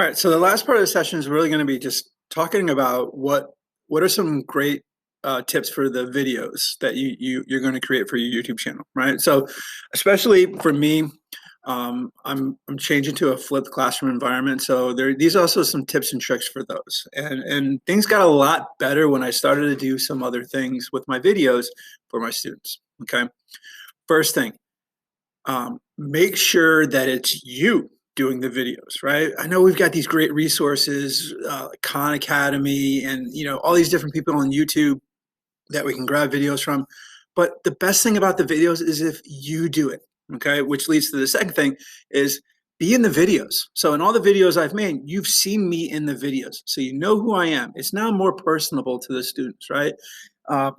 All right, so the last part of the session is really going to be just talking about what are some great tips for the videos that you're going to create for your YouTube channel, right? So, especially for me, I'm changing to a flipped classroom environment, so these are also some tips and tricks for those. And things got a lot better when I started to do some other things with my videos for my students. Okay, first thing, make sure that it's you doing the videos, right? I know we've got these great resources, Khan Academy, and all these different people on YouTube that we can grab videos from. But the best thing about the videos is if you do it, okay? Which leads to the second thing is be in the videos. So in all the videos I've made, you've seen me in the videos. So you know who I am. It's now more personable to the students, right? Uh,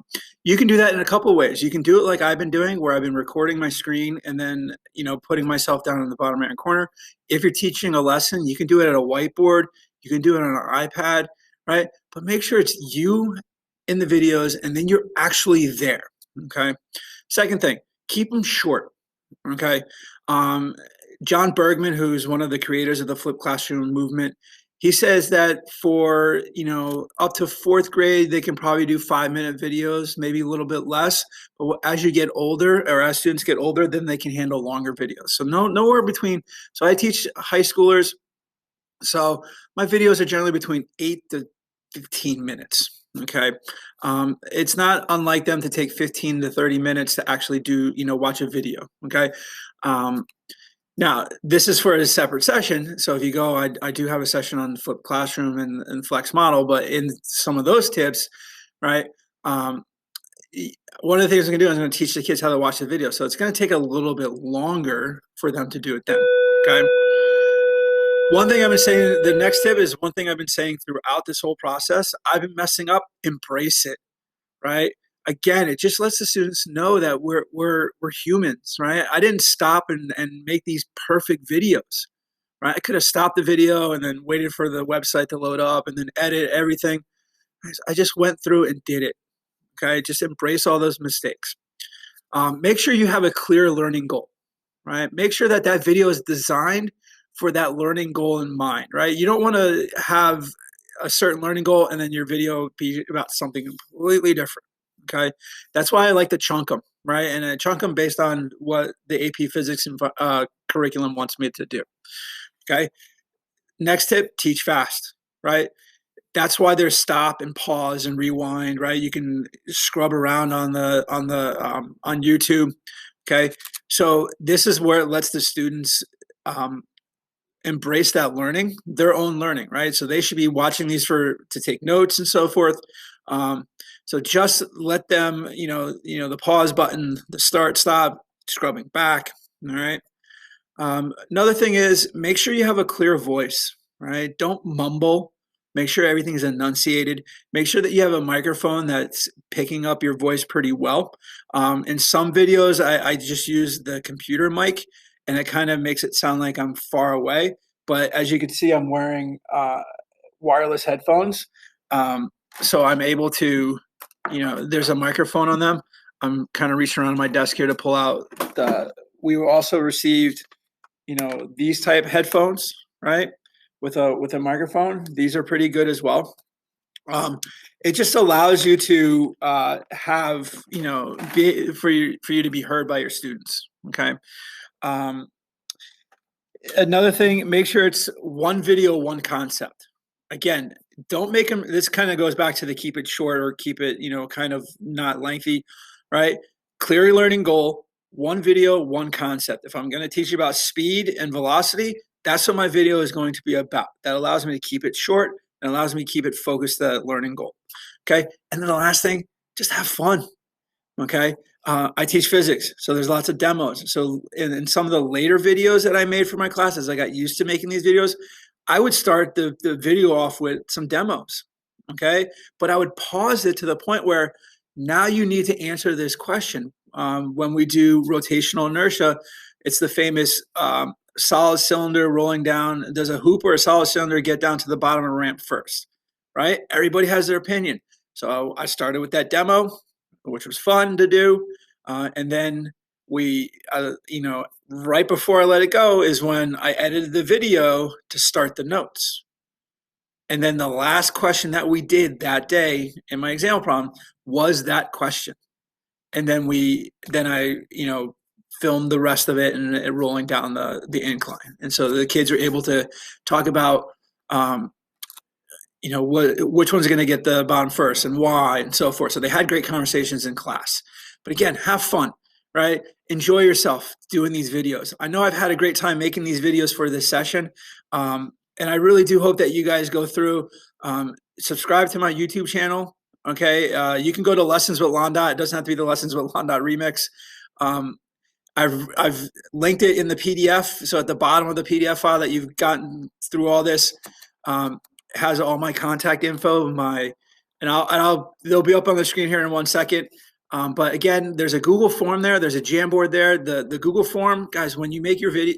you can do that in a couple of ways. You can do it like I've been doing, where I've been recording my screen and then, putting myself down in the bottom right corner. If you're teaching a lesson, you can do it at a whiteboard. You can do it on an iPad, right? But make sure it's you in the videos and then you're actually there, okay? Second thing, keep them short, okay? John Bergman, who's one of the creators of the flipped classroom movement, he says that for up to fourth grade they can probably do 5-minute videos, maybe a little bit less, but as you get older, or as students get older, then they can handle longer videos. So nowhere between. So I teach high schoolers, so my videos are generally between 8 to 15 minutes. Okay. It's not unlike them to take 15 to 30 minutes to actually do, watch a video. Okay. Um, now, this is for a separate session. So if you go, I do have a session on flipped classroom and flex model, but in some of those tips, right? One of the things I'm going to do is I'm going to teach the kids how to watch the video. So it's going to take a little bit longer for them to do it then. Okay. One thing I've been saying, the next tip is one thing I've been saying throughout this whole process. I've been messing up, embrace it, right? Again, it just lets the students know that we're humans, right? I didn't stop and make these perfect videos, right? I could have stopped the video and then waited for the website to load up and then edit everything. I just went through and did it, okay? Just embrace all those mistakes. Make sure you have a clear learning goal, right? Make sure that that video is designed for that learning goal in mind, right? You don't want to have a certain learning goal and then your video be about something completely different. Okay, that's why I like to chunk them, right? And I chunk them based on what the AP Physics curriculum wants me to do. Okay, next tip: teach fast, right? That's why there's stop and pause and rewind, right? You can scrub around on on YouTube. Okay, so this is where it lets the students embrace that learning, their own learning, right? So they should be watching these to take notes and so forth. So just let them, the pause button, the start, stop, scrubbing back. All right. Another thing is make sure you have a clear voice, right? Don't mumble. Make sure everything is enunciated. Make sure that you have a microphone that's picking up your voice pretty well. In some videos, I just use the computer mic, and it kind of makes it sound like I'm far away. But as you can see, I'm wearing wireless headphones. So I'm able to, there's a microphone on them. I'm kind of reaching around my desk here to pull out we also received, these type headphones, right? With a microphone. These are pretty good as well. It just allows you to have, for you to be heard by your students. Okay. Another thing, make sure it's one video, one concept. Again, don't make them, this kind of goes back to the keep it short or keep it, kind of not lengthy, right? Clear learning goal, one video, one concept. If I'm going to teach you about speed and velocity, that's what my video is going to be about. That allows me to keep it short and allows me to keep it focused to that learning goal. Okay. And then the last thing, just have fun. Okay. I teach physics, so there's lots of demos. So in some of the later videos that I made for my classes, I got used to making these videos. I would start the video off with some demos. Okay. But I would pause it to the point where now you need to answer this question. When we do rotational inertia, it's the famous solid cylinder rolling down. Does a hoop or a solid cylinder get down to the bottom of a ramp first? Right? Everybody has their opinion. So I started with that demo, which was fun to do. And then right before I let it go is when I edited the video to start the notes. And then the last question that we did that day in my example problem was that question. And then I filmed the rest of it and it rolling down the incline. And so the kids were able to talk about, which one's going to get the bottom first and why and so forth. So they had great conversations in class. But again, have fun, right? Enjoy yourself doing these videos. I know I've had a great time making these videos for this session. And I really do hope that you guys go through, subscribe to my YouTube channel. Okay. You can go to Lessons with Londot. It doesn't have to be the Lessons with Londot remix. I've linked it in the PDF. So at the bottom of the PDF file that you've gotten through all this, has all my contact info, they'll be up on the screen here in 1 second. But again, there's a Google form there. There's a Jamboard there. The Google form, guys, when you make your video,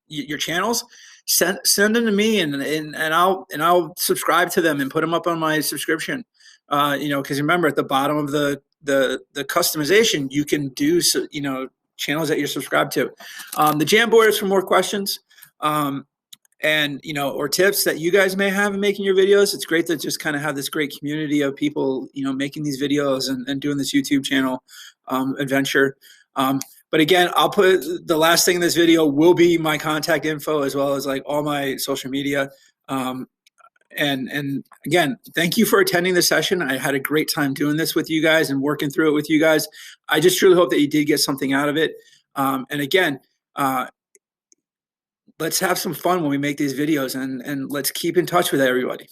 your channels, send them to me and I'll subscribe to them and put them up on my subscription. Because remember at the bottom of the customization, you can do, channels that you're subscribed to. The Jamboard is for more questions. Or tips that you guys may have in making your videos. It's great to just kind of have this great community of people, making these videos and doing this YouTube channel adventure. But again, I'll put the last thing in this video will be my contact info as well as like all my social media. And again, thank you for attending the session. I had a great time doing this with you guys and working through it with you guys. I just truly hope that you did get something out of it. And again, let's have some fun when we make these videos and let's keep in touch with everybody.